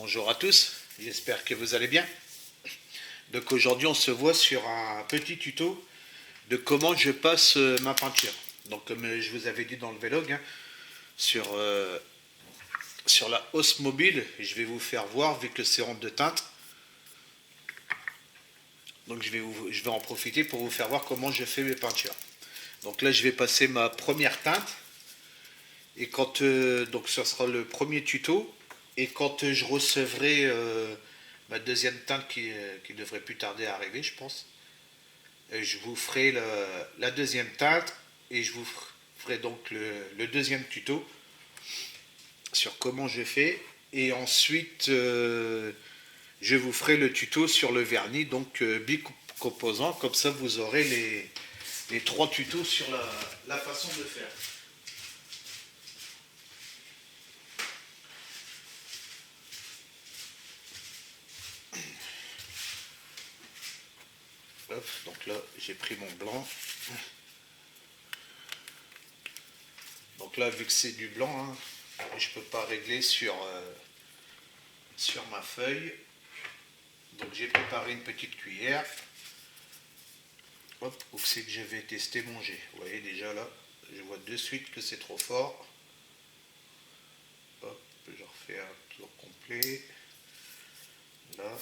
Bonjour à tous, j'espère que vous allez bien. Donc aujourd'hui on se voit sur un petit tuto de comment je passe ma peinture. Donc comme je vous avais dit dans le vlog, hein, sur la hausse mobile, je vais vous faire voir avec le sérum de teinte. Donc je vais en profiter pour vous faire voir comment je fais mes peintures. Donc là je vais passer ma première teinte. Et quand donc ce sera le premier tuto. Et quand je recevrai ma deuxième teinte qui devrait plus tarder à arriver, je pense, je vous ferai la deuxième teinte et je vous ferai donc le deuxième tuto sur comment je fais. Et ensuite, je vous ferai le tuto sur le vernis, donc bicomposant. Comme ça, vous aurez les trois tutos sur la façon de faire. Hop, donc là, j'ai pris mon blanc. Donc là, vu que c'est du blanc, hein, je ne peux pas régler sur ma feuille. Donc j'ai préparé une petite cuillère. Hop, où c'est que je vais tester mon jet. Vous voyez déjà là, je vois de suite que c'est trop fort. Hop, je refais un tour complet. Là,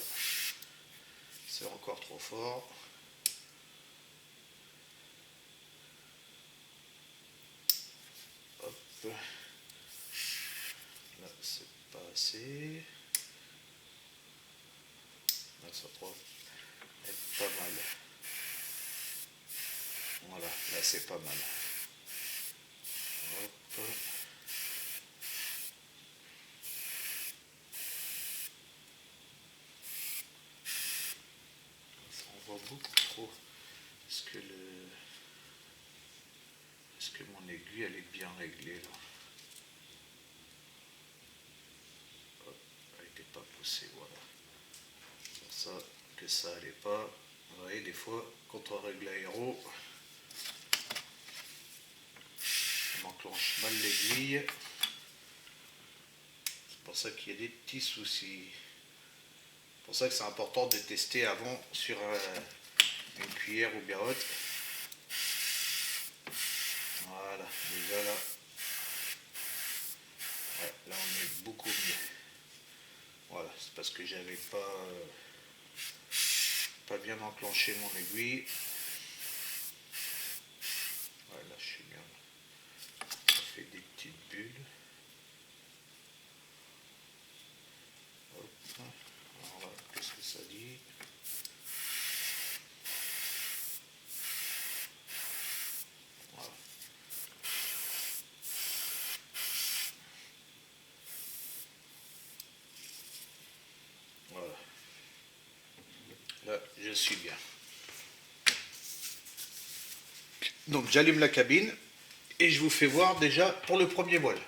c'est encore trop fort. Hop, là c'est pas assez. Là ça pourrait être pas mal. Voilà, là c'est pas mal. Hop. Ça en voit beaucoup trop. Est-ce que mon aiguille elle est bien réglée là? Hop, elle n'était pas poussée, voilà. Pour ça que ça allait pas. Vous voyez, des fois, quand on règle l'aéro, on enclenche mal l'aiguille. C'est pour ça qu'il y a des petits soucis. C'est pour ça que c'est important de tester avant sur une cuillère ou bien haute. Voilà, déjà là. Ouais, là on est beaucoup mieux. Voilà, c'est parce que j'avais pas bien enclenché mon aiguille. Ouais, là je suis bien. Ça fait des petites bulles. Hop. Alors là, qu'est-ce que ça dit? Voilà. Voilà. Là, je suis bien. Donc j'allume la cabine et je vous fais voir déjà pour le premier voile.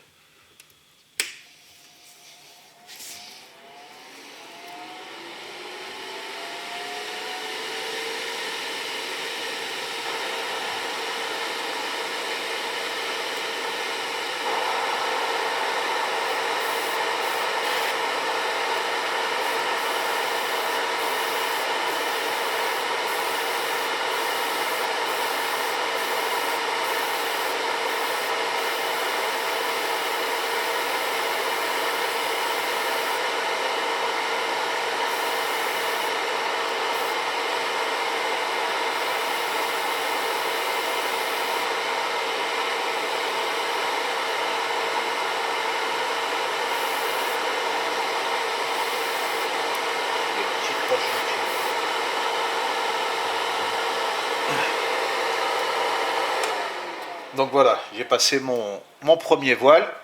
Donc voilà, j'ai passé mon premier voile.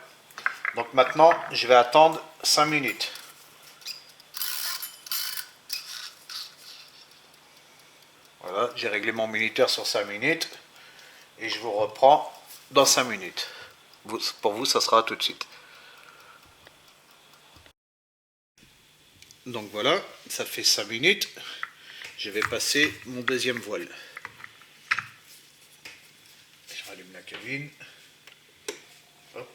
Donc maintenant, je vais attendre 5 minutes. Voilà, j'ai réglé mon minuteur sur 5 minutes. Et je vous reprends dans 5 minutes. Pour vous, ça sera tout de suite. Donc voilà, ça fait 5 minutes. Je vais passer mon deuxième voile. Je rallume la cabine. Hop.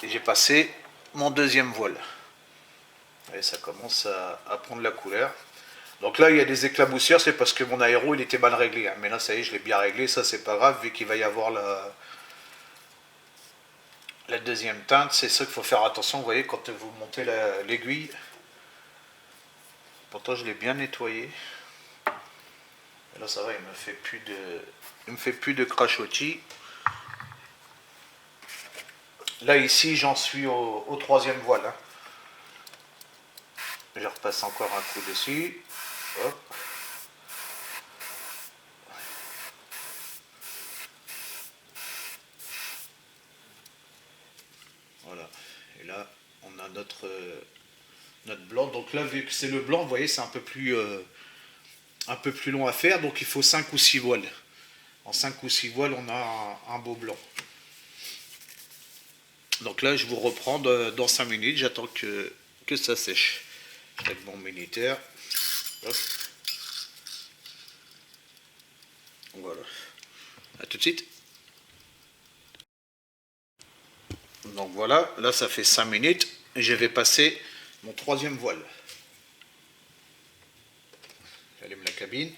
et j'ai passé mon deuxième voile. Et ça commence à prendre la couleur. Donc là, il y a des éclaboussures, c'est parce que mon aéro, il était mal réglé. Hein. Mais là, ça y est, je l'ai bien réglé, ça c'est pas grave, vu qu'il va y avoir la deuxième teinte. C'est ça qu'il faut faire attention, vous voyez, quand vous montez l'aiguille. Pourtant, je l'ai bien nettoyé. Et là, ça va, il me fait plus de crachotis. Là, ici, j'en suis au troisième voile. Hein. Je repasse encore un coup dessus. Hop. Voilà. Et là, on a notre blanc. Donc là, vu que c'est le blanc, vous voyez, c'est un peu plus long à faire. Donc il faut 5 ou 6 voiles. En 5 ou 6 voiles, on a un beau blanc. Donc là, je vous reprends dans 5 minutes. J'attends que ça sèche. Avec mon minuteur. Hop. Voilà. A tout de suite. Donc voilà, là ça fait 5 minutes. Je vais passer mon troisième voile. J'allume la cabine.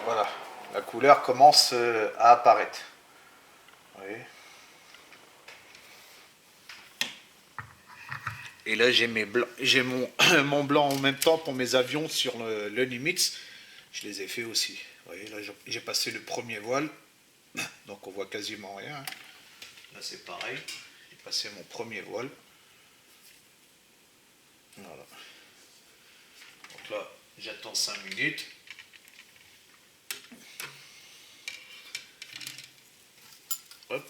Voilà, la couleur commence à apparaître. Vous voyez. Et là, j'ai mon blanc en même temps pour mes avions sur le Nimitz. Je les ai fait aussi. Vous voyez, là, j'ai passé le premier voile. Donc, on voit quasiment rien. Là, c'est pareil. J'ai passé mon premier voile. Voilà. Donc là, j'attends 5 minutes. Hop.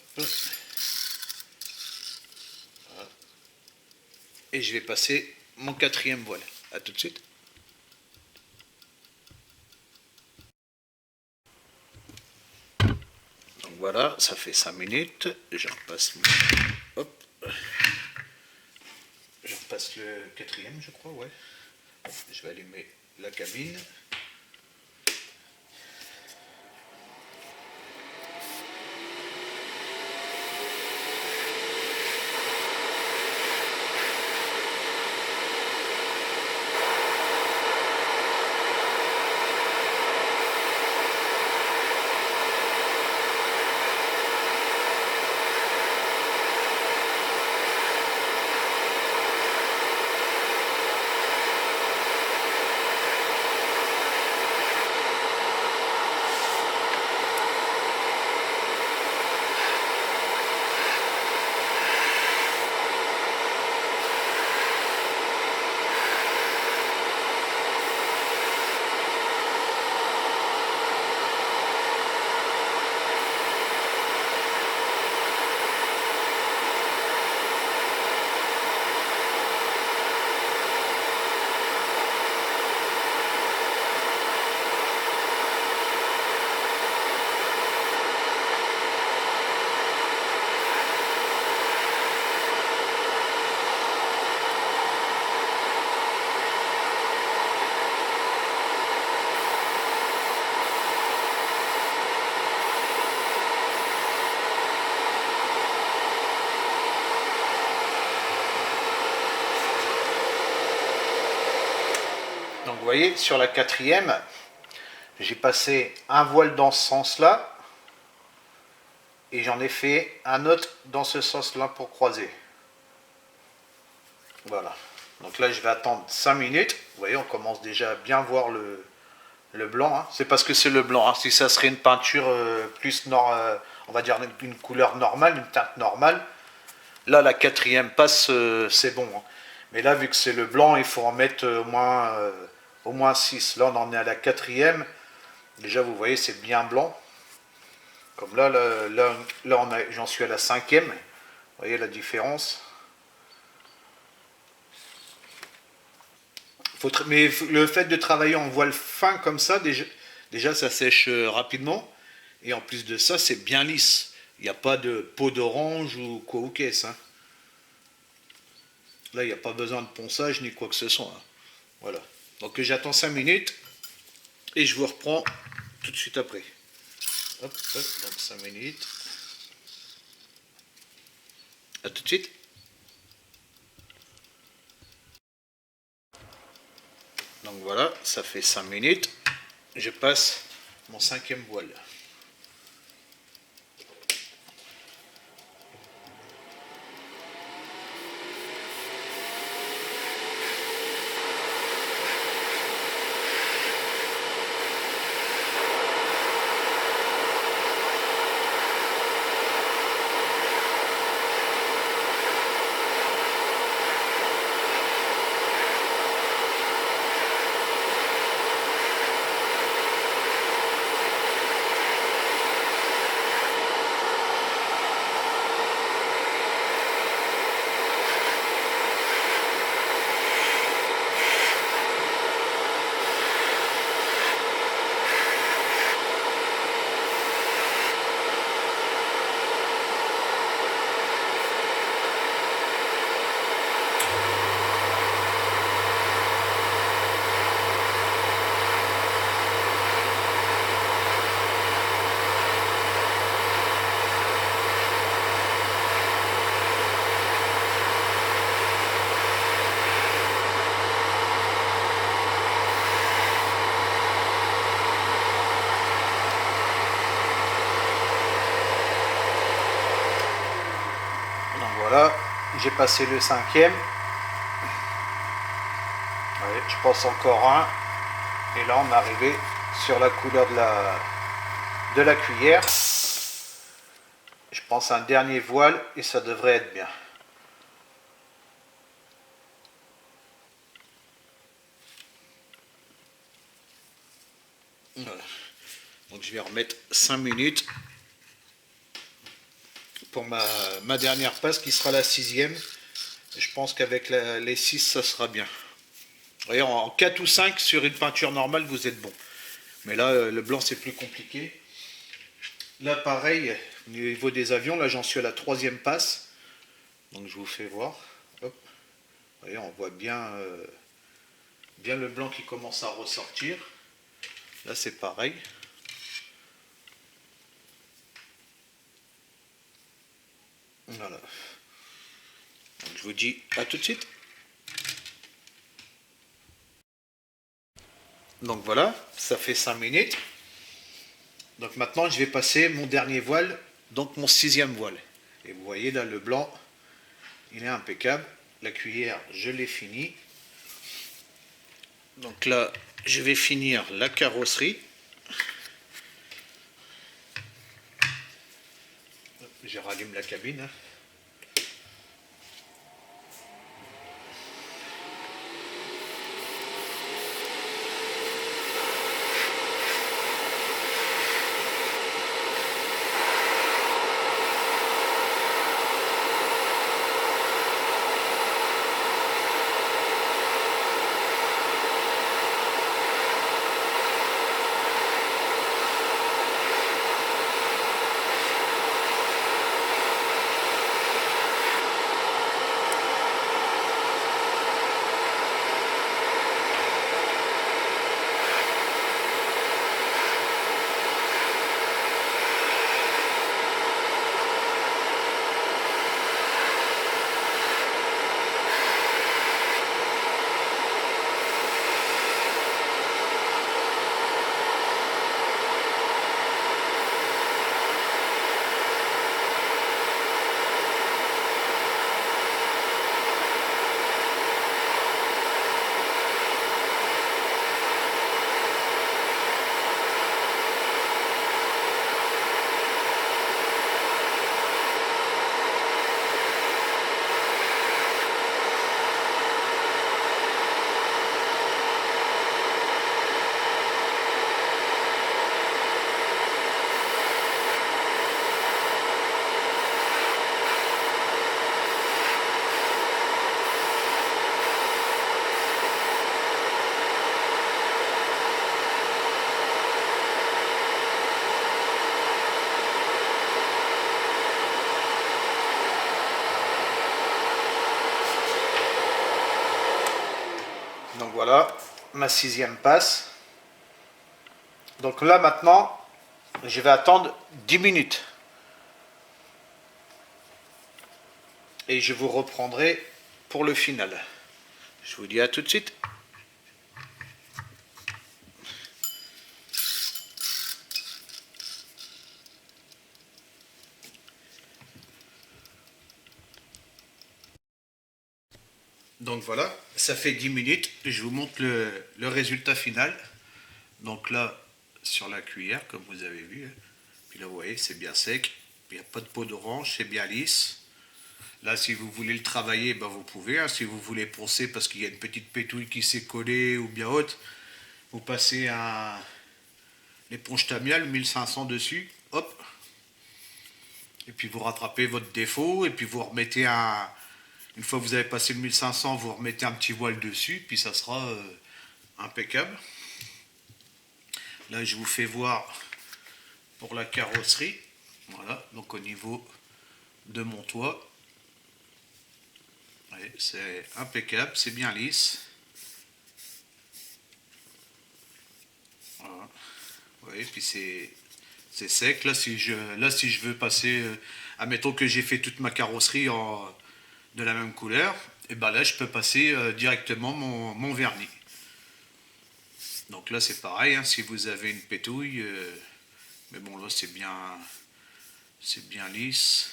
Voilà. Et je vais passer mon quatrième voile. A tout de suite. Donc voilà, ça fait 5 minutes. Je repasse hop. Je repasse le quatrième, je crois, ouais. Bon, je vais allumer la cabine. Donc vous voyez, sur la quatrième, j'ai passé un voile dans ce sens-là et j'en ai fait un autre dans ce sens-là pour croiser. Voilà. Donc là, je vais attendre 5 minutes. Vous voyez, on commence déjà à bien voir le blanc. Hein. C'est parce que c'est le blanc. Hein. Si ça serait une peinture plus, on va dire une couleur normale, une teinte normale, là, la quatrième passe, c'est bon. Hein. Mais là, vu que c'est le blanc, il faut en mettre au moins 6. Là, on en est à la quatrième. Déjà, vous voyez, c'est bien blanc. Comme là, j'en suis à la cinquième. Vous voyez la différence. Mais le fait de travailler en voile fin comme ça, déjà ça sèche rapidement. Et en plus de ça, c'est bien lisse. Il n'y a pas de peau d'orange ou quoi ou qu'est-ce. Hein. Là, il n'y a pas besoin de ponçage ni quoi que ce soit. Hein. Voilà. Donc j'attends 5 minutes et je vous reprends tout de suite après. Hop, hop, donc 5 minutes. A tout de suite. Donc voilà, ça fait 5 minutes. Je passe mon 5e voile. Donc voilà, j'ai passé le 5e. Ouais, je passe encore un. Et là, on est arrivé sur la couleur de la cuillère. Je pense un dernier voile et ça devrait être bien. Voilà. Donc je vais remettre 5 minutes pour ma dernière passe qui sera la 6e. Je pense qu'avec les 6, ça sera bien. Vous voyez, en 4 ou 5 sur une peinture normale, vous êtes bon. Mais là, le blanc, c'est plus compliqué. Là, pareil, au niveau des avions, là, j'en suis à la 3e passe. Donc, je vous fais voir. Hop. Vous voyez, on voit bien, bien le blanc qui commence à ressortir. Là, c'est pareil. Voilà. Donc, je vous dis à tout de suite. Donc voilà, ça fait 5 minutes. Donc maintenant, je vais passer mon dernier voile, donc mon 6e voile. Et vous voyez là, le blanc, il est impeccable. La cuillère, je l'ai fini. Donc là, je vais finir la carrosserie. Je rallume la cabine. Hein. voilà, ma 6e passe. Donc là maintenant, je vais attendre 10 minutes. Et je vous reprendrai pour le final. Je vous dis à tout de suite. Donc voilà, ça fait 10 minutes. Je vous montre le résultat final. Donc là, sur la cuillère, comme vous avez vu. Puis là, vous voyez, c'est bien sec. Il n'y a pas de peau d'orange, c'est bien lisse. Là, si vous voulez le travailler, ben vous pouvez. Hein. Si vous voulez poncer parce qu'il y a une petite pétouille qui s'est collée ou bien haute, vous passez l'éponge Tamiya 1500 dessus. Hop. Et puis vous rattrapez votre défaut. Et puis vous remettez une fois que vous avez passé le 1500, vous remettez un petit voile dessus. Puis ça sera impeccable. Là, je vous fais voir pour la carrosserie. Voilà. Donc au niveau de mon toit. C'est impeccable, c'est bien lisse. Voilà. Oui, puis c'est sec. Là si je veux passer, admettons que j'ai fait toute ma carrosserie de la même couleur, et ben là je peux passer directement mon vernis. Donc là c'est pareil, hein, si vous avez une pétouille, mais bon là c'est bien lisse.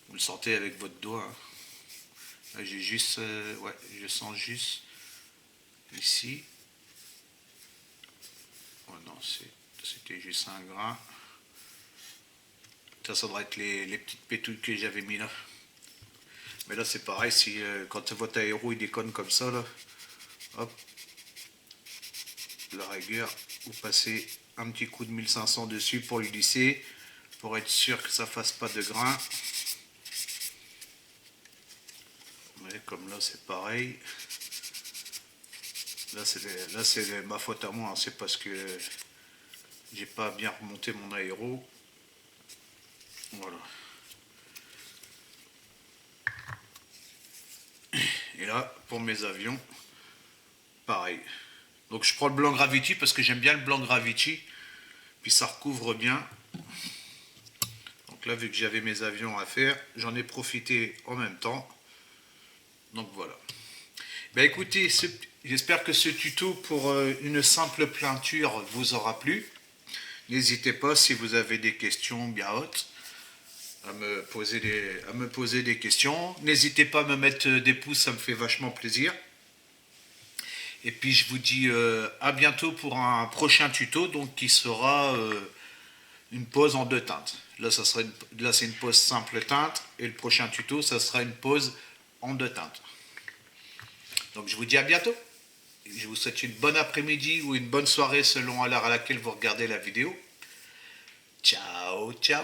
Vous le sentez avec votre doigt. Hein. Là j'ai juste, ouais, je sens juste ici. Oh non, c'était juste un grain. Ça doit être les petites pétouilles que j'avais mis là. Mais là c'est pareil, si quand votre aéro il déconne comme ça là, hop, la rigueur, vous passez un petit coup de 1500 dessus pour le lisser, pour être sûr que ça fasse pas de grain. Ouais, comme là c'est pareil. Là c'est ma faute à moi, hein. C'est parce que j'ai pas bien remonté mon aéro. Voilà. Et là, pour mes avions, pareil. Donc je prends le blanc Gravity parce que j'aime bien le blanc Gravity. Puis ça recouvre bien. Donc là, vu que j'avais mes avions à faire, j'en ai profité en même temps. Donc voilà. Ben écoutez, j'espère que ce tuto pour une simple peinture vous aura plu. N'hésitez pas, si vous avez des questions bien hautes, à me poser des questions. N'hésitez pas à me mettre des pouces, ça me fait vachement plaisir. Et puis je vous dis à bientôt pour un prochain tuto, donc qui sera une pose en 2 teintes. Là, c'est une pose simple teinte, et le prochain tuto, ça sera une pose en 2 teintes. Donc je vous dis à bientôt. Je vous souhaite une bonne après-midi ou une bonne soirée selon l'heure à laquelle vous regardez la vidéo. Ciao, ciao.